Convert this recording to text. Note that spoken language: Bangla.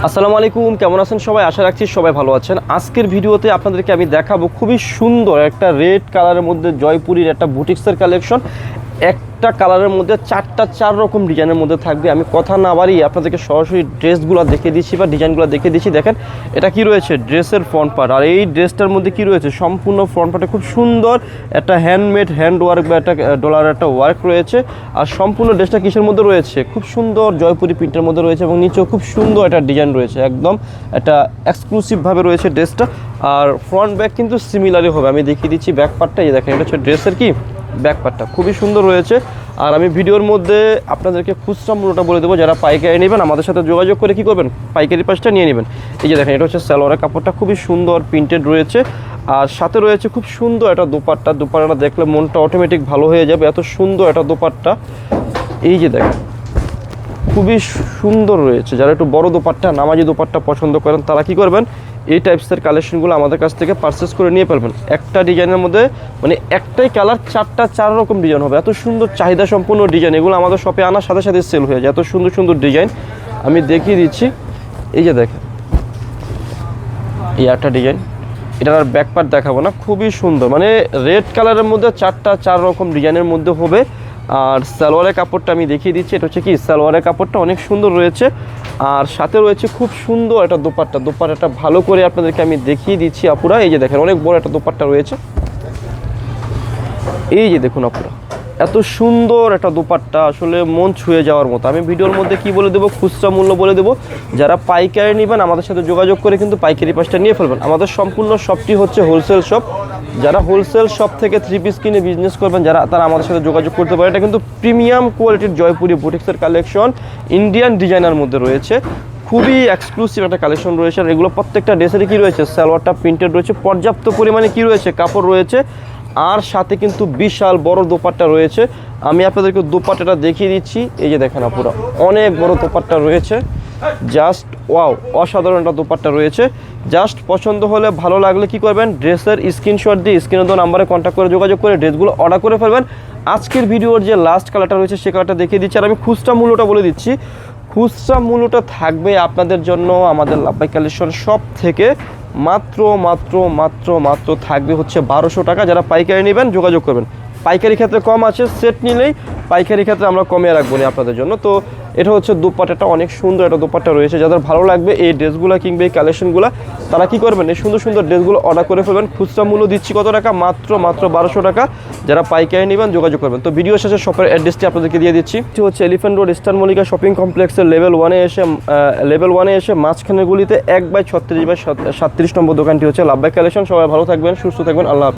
আসসালামু আলাইকুম, কেমন আছেন সবাই? আশা রাখছি সবাই ভালো আছেন। আজকের ভিডিওতে আপনাদেরকে আমি দেখাবো খুবই সুন্দর একটা রেড কালারের মধ্যে জয়পুরীর একটা বুটিক্সের কালেকশন। একটা কালারের মধ্যে চার রকম ডিজাইনের মধ্যে থাকবে। আমি কথা না বাড়িয়ে আপনাদেরকে সরাসরি ড্রেসগুলো দেখে দিচ্ছি বা ডিজাইনগুলো দেখে দিচ্ছি। দেখেন এটা কি রয়েছে, ড্রেসের ফ্রন্ট পার্ট। আর এই ড্রেসটার মধ্যে কি রয়েছে, সম্পূর্ণ ফ্রন্ট পার্টে খুব সুন্দর একটা হ্যান্ডমেড হ্যান্ড ওয়ার্ক বা একটা ডলারের একটা ওয়ার্ক রয়েছে। আর সম্পূর্ণ ড্রেসটা কিসের মধ্যে রয়েছে, খুব সুন্দর জয়পুরি প্রিন্টের মধ্যে রয়েছে এবং নিচেও খুব সুন্দর একটা ডিজাইন রয়েছে, একদম একটা এক্সক্লুসিভভাবে রয়েছে ড্রেসটা। আর ফ্রন্ট ব্যাক কিন্তু সিমিলারই হবে। আমি দেখিয়ে দিচ্ছি ব্যাক পার্টটা। এই দেখেন এটা হচ্ছে ড্রেসের কি ব্যাক পার্টটা, খুবই সুন্দর রয়েছে। আর আমি ভিডিওর মধ্যে আপনাদেরকে খুচরা মূল্যটা বলে দেবো। যারা পাইকারি নেবেন আমাদের সাথে যোগাযোগ করে কি করবেন, পাইকারি পাশটা নিয়ে নেবেন। এই যে দেখেন এটা হচ্ছে সালোয়ারের কাপড়টা, খুবই সুন্দর প্রিন্টেড রয়েছে। আর সাথে রয়েছে খুব সুন্দর একটা দোপাট্টা। দোপাট্টাটা দেখলে মনটা অটোমেটিক ভালো হয়ে যাবে, এত সুন্দর একটা দোপাট্টা। এই যে দেখেন খুবই সুন্দর রয়েছে। যারা একটু বড় দোপাট্টা, নামাজি দোপাট্টা পছন্দ করেন তারা কি করবেন, এই টাইপসের কালেকশনগুলো আমাদের কাছ থেকে পারচেস করে নিয়ে ফেলবেন। একটা ডিজাইনের মধ্যে মানে একটাই কালার চার রকম ডিজাইন হবে। এত সুন্দর চাহিদা সম্পূর্ণ ডিজাইন, এগুলো আমাদের শপে আনার সাথে সাথে সেল হয়ে যায়। এত সুন্দর সুন্দর ডিজাইন আমি দেখিয়ে দিচ্ছি। এই যে দেখেন এই একটা ডিজাইন, এটার আর ব্যাক পার্ট দেখাবো না, খুবই সুন্দর। মানে রেড কালারের মধ্যে চার রকম ডিজাইনের মধ্যে হবে। আর সালোয়ারের কাপড়টা আমি দেখিয়ে দিচ্ছি। এটা হচ্ছে কি সালোয়ারের কাপড়টা অনেক সুন্দর রয়েছে। আর সাথে রয়েছে খুব সুন্দর একটা দোপাট্টা। দোপাট্টাটা ভালো করে আপনাদেরকে আমি দেখিয়ে দিচ্ছি আপুরা। এই যে দেখেন অনেক বড় একটা দোপাট্টা রয়েছে। এই যে দেখুন আপুরা, এত সুন্দর একটা দোপাট্টা, আসলে মন ছুঁয়ে যাওয়ার মতো। আমি ভিডিওর মধ্যে কি বলে দেবো, খুচরা মূল্য বলে দেবো। যারা পাইকারি নেবেন আমাদের সাথে যোগাযোগ করে কিন্তু পাইকারি পাশটা নিয়ে ফেলবেন। আমাদের সম্পূর্ণ শপটি হচ্ছে হোলসেল শপ। যারা হোলসেল শপ থেকে 3 পিস কিনে বিজনেস করবেন তারা আমাদের সাথে যোগাযোগ করতে পারে। এটা কিন্তু প্রিমিয়াম কোয়ালিটির জয়পুরি বুটিক্সের কালেকশন, ইন্ডিয়ান ডিজাইনার মধ্যে রয়েছে। খুবই এক্সক্লুসিভ একটা কালেকশন রয়েছে। আর এগুলো প্রত্যেকটা ড্রেসেরই কী রয়েছে, সালোয়ারটা প্রিন্টেড রয়েছে, পর্যাপ্ত পরিমাণে কী রয়েছে, কাপড় রয়েছে। আর সাথে কিন্তু বিশাল বড় দোপাট্টা রয়েছে। আমি আপনাদেরকে দোপাট্টাটা দেখিয়ে দিচ্ছি। এই যে দেখেন আপুরা, অনেক বড় দোপাট্টা রয়েছে। জাস্ট ওয়াও, অসাধারণ একটা দোপাট্টা রয়েছে। জাস্ট পছন্দ হলে, ভালো লাগলে কি করবেন, ড্রেসের স্ক্রিনশট দিয়ে স্ক্রিনে দেওয়া নাম্বারে কন্ট্যাক্ট করে যোগাযোগ করে ড্রেসগুলো অর্ডার করে ফেলবেন। আজকের ভিডিওর যে লাস্ট কালারটা রয়েছে সে কালারটা দেখিয়ে দিচ্ছি। আর আমি খুচরা মূল্যটা বলে দিচ্ছি। খুচরা মূল্যটা থাকবে আপনাদের জন্য আমাদের লাভবাই কালেকশন শপ থেকে মাত্র থাকবে হচ্ছে 1200 টাকা। যারা পাইকারি নেবেন যোগাযোগ করবেন। পাইকারি ক্ষেত্রে কম আছে, সেট নিলেই পাইকারি ক্ষেত্রে আমরা কমিয়ে রাখবো না আপনাদের জন্য। তো এটা হচ্ছে দোপাট্টাটা, অনেক সুন্দর একটা দোপাট্টা রয়েছে। যাদের ভালো লাগবে এই ড্রেসগুলো কিংবা এই কালেকশনগুলো, তারা কি করবেন, এই সুন্দর সুন্দর ড্রেসগুলো অর্ডার করে ফেলবেন। খুচরা মূল্য দিচ্ছি কত টাকা, মাত্র 1200 টাকা। যারা পাইকারি নেবেন যোগাযোগ করবেন। তো ভিডিও শেষে শপের অ্যাড্রেসটি আপনাদেরকে দিয়ে দিচ্ছি। এটি হচ্ছে elephant road star Mallika shopping কমপ্লেক্সের লেভেল ওয়ানে এসে মাঝখানের গুলিতে 1/36/37 নম্বর দোকানটি হচ্ছে লাভবাই কালেকশন। সবাই ভালো থাকবেন, সুস্থ থাকবেন, আল্লাহ হাফেজ।